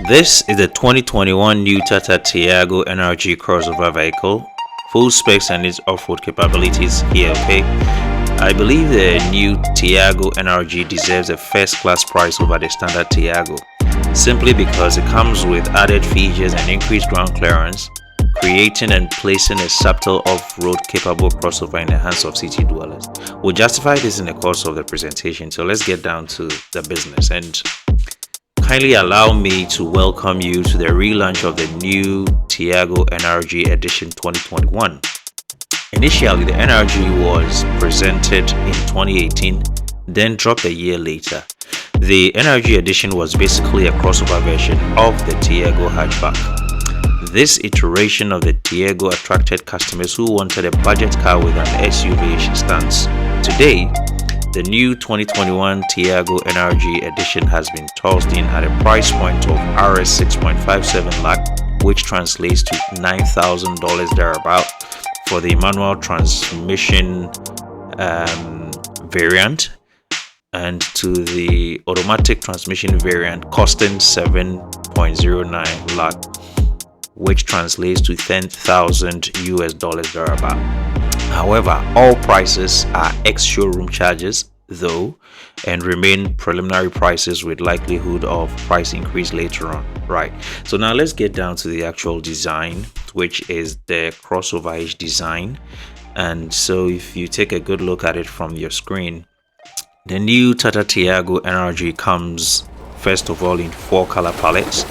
This is the 2021 new Tata Tiago NRG Crossover vehicle. Full specs and its off-road capabilities here, okay? I believe the new Tiago NRG deserves a first-class price over the standard Tiago, simply because it comes with added features and increased ground clearance, creating and placing a subtle off-road capable crossover in the hands of city dwellers. We'll justify this in the course of the presentation, so let's get down to the business and kindly allow me to welcome you to the relaunch of the new Tiago NRG Edition 2021. Initially, the NRG was presented in 2018, then dropped a year later. The NRG Edition was basically a crossover version of the Tiago hatchback. This iteration of the Tiago attracted customers who wanted a budget car with an SUV-ish stance. Today, the new 2021 Tiago NRG Edition has been tossed in at a price point of Rs 6.57 lakh, which translates to $9,000 thereabout for the manual transmission variant, and to the automatic transmission variant costing 7.09 lakh, which translates to $10,000 thereabout. However, all prices are ex-showroom charges though, and remain preliminary prices with likelihood of price increase later on. Right, so now let's get down to the actual design, which is the crossover-ish design. And so if you take a good look at it from your screen, the new Tata Tiago NRG comes first of all in 4 color palettes,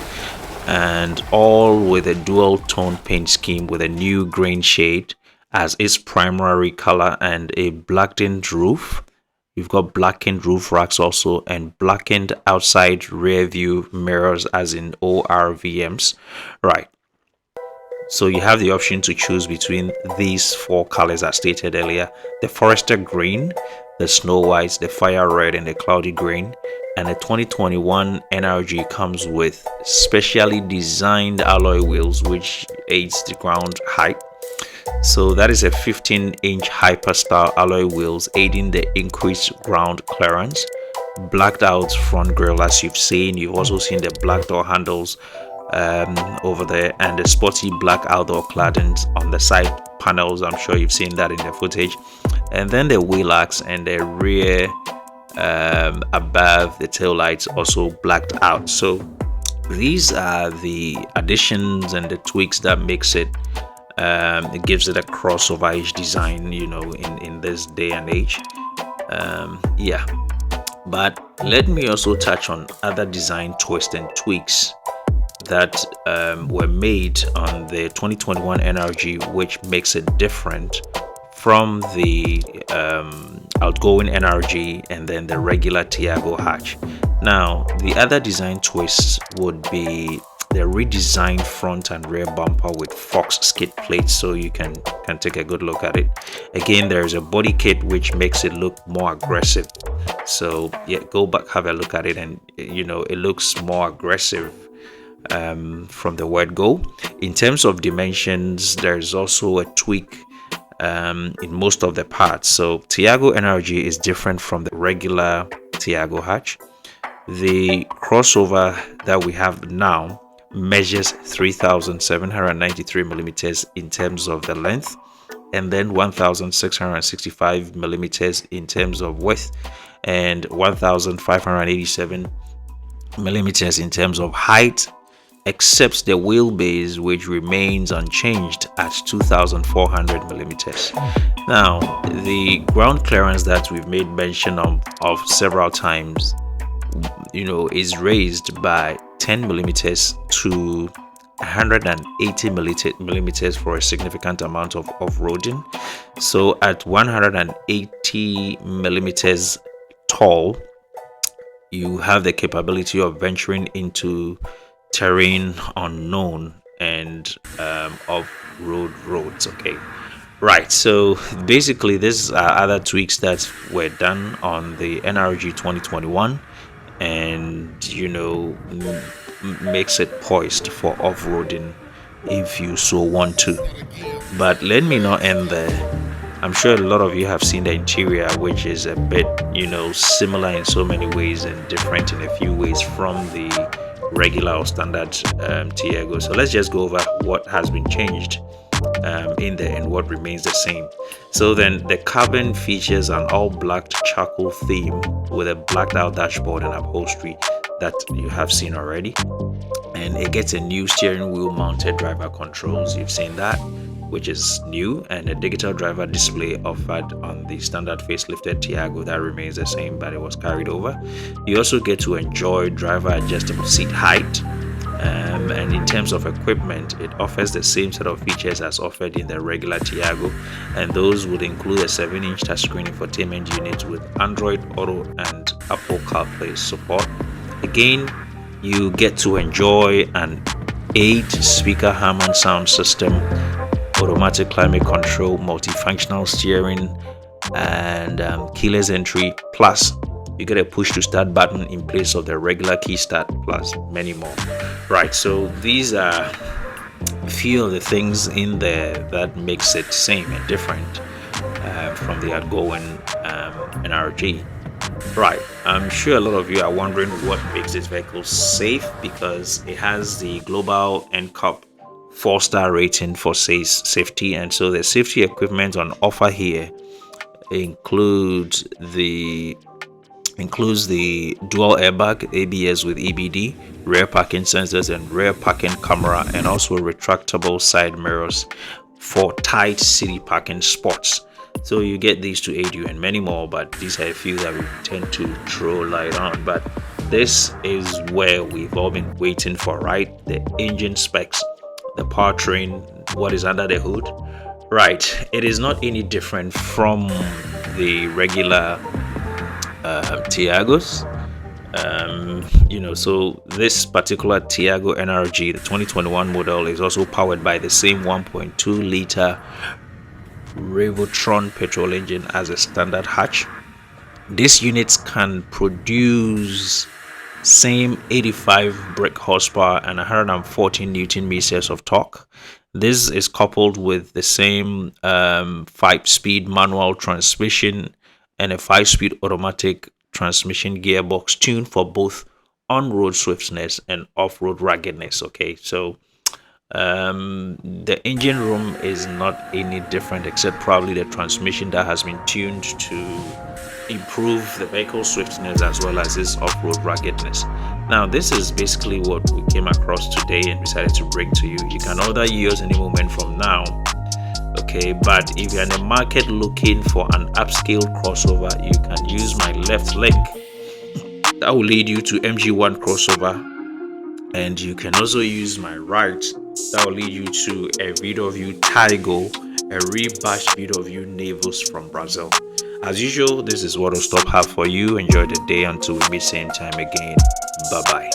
and all with a dual tone paint scheme with a new grain shade as its primary color and a blackened roof. You've got blackened roof racks also, and blackened outside rear view mirrors as in ORVMs. Right, so you have the option to choose between these 4 colors as stated earlier: the forester green, the snow white, the fire red, and the cloudy green. And the 2021 NRG comes with specially designed alloy wheels which aids the ground height. So that is a 15-inch hyper style alloy wheels, aiding the increased ground clearance. Blacked out front grille, as you've seen. You've also seen the black door handles over there, and the sporty black outdoor claddings on the side panels. I'm sure you've seen that in the footage. And then the wheel arcs and the rear above the tail lights also blacked out. So these are the additions and the tweaks that makes it it gives it a crossover-ish design, you know, in this day and age. Yeah, but let me also touch on other design twists and tweaks that were made on the 2021 NRG, which makes it different from the outgoing NRG and then the regular Tiago hatch. Now, the other design twists would be the redesigned front and rear bumper with Fox skid plates, so you can take a good look at it. Again, there's a body kit which makes it look more aggressive. So yeah, go back, have a look at it, and you know, it looks more aggressive from the word go. In terms of dimensions, there's also a tweak in most of the parts. So Tiago NRG is different from the regular Tiago hatch. The crossover that we have now measures 3,793 millimeters in terms of the length, and then 1,665 millimeters in terms of width, and 1,587 millimeters in terms of height, except the wheelbase, which remains unchanged at 2,400 millimeters. Now, the ground clearance that we've made mention of several times, you know, is raised by 10 millimeters to 180 millimeters for a significant amount of off-roading. So at 180 millimeters tall, you have the capability of venturing into terrain unknown and off-road roads. Okay, right, so basically these are other tweaks that were done on the NRG 2021, and you know, makes it poised for off-roading if you so want to. But let me not end there. I'm sure a lot of you have seen the interior, which is a bit, you know, similar in so many ways and different in a few ways from the regular or standard Tiago. So let's just go over what has been changed in there and what remains the same. So then the cabin features an all black charcoal theme with a blacked out dashboard and upholstery that you have seen already, and it gets a new steering wheel mounted driver controls. You've seen that, which is new, and a digital driver display offered on the standard facelifted Tiago that remains the same, but it was carried over. You also get to enjoy driver adjustable seat height, and in terms of equipment, it offers the same set of features as offered in the regular Tiago, and those would include a 7-inch touchscreen infotainment unit with Android Auto and Apple CarPlay support. Again, you get to enjoy an 8-speaker Harman sound system, automatic climate control, multifunctional steering, and keyless entry. Plus, you get a push to start button in place of the regular key start, plus many more. Right, so these are a few of the things in there that makes it same and different from the outgoing NRG. Right, I'm sure a lot of you are wondering what makes this vehicle safe, because it has the global NCAP 4-star rating for safety, and so the safety equipment on offer here includes the dual airbag, ABS with EBD, rear parking sensors and rear parking camera, and also retractable side mirrors for tight city parking spots. So you get these to aid you and many more, but these are a few that we tend to throw light on. But this is where we've all been waiting for, right? The engine specs, the powertrain, what is under the hood. Right, it is not any different from the regular Tiagos. So this particular Tiago NRG, the 2021 model, is also powered by the same 1.2 liter Revotron petrol engine as a standard hatch. These units can produce same 85 brake horsepower and 114 newton meters of torque. This is coupled with the same 5-speed manual transmission and a 5-speed automatic transmission gearbox tuned for both on-road swiftness and off-road ruggedness. Okay, so the engine room is not any different, except probably the transmission that has been tuned to improve the vehicle swiftness as well as its off-road ruggedness. Now, this is basically what we came across today and decided to bring to you. You can order yours any moment from now. Okay, but if you're in the market looking for an upscale crossover, you can use my left link. That will lead you to MG1 crossover, and you can also use my right. That will lead you to a VW Tiago, a rebadged VW Navus from Brazil. As usual, this is what Autostop have for you. Enjoy the day until we meet same time again. Bye bye.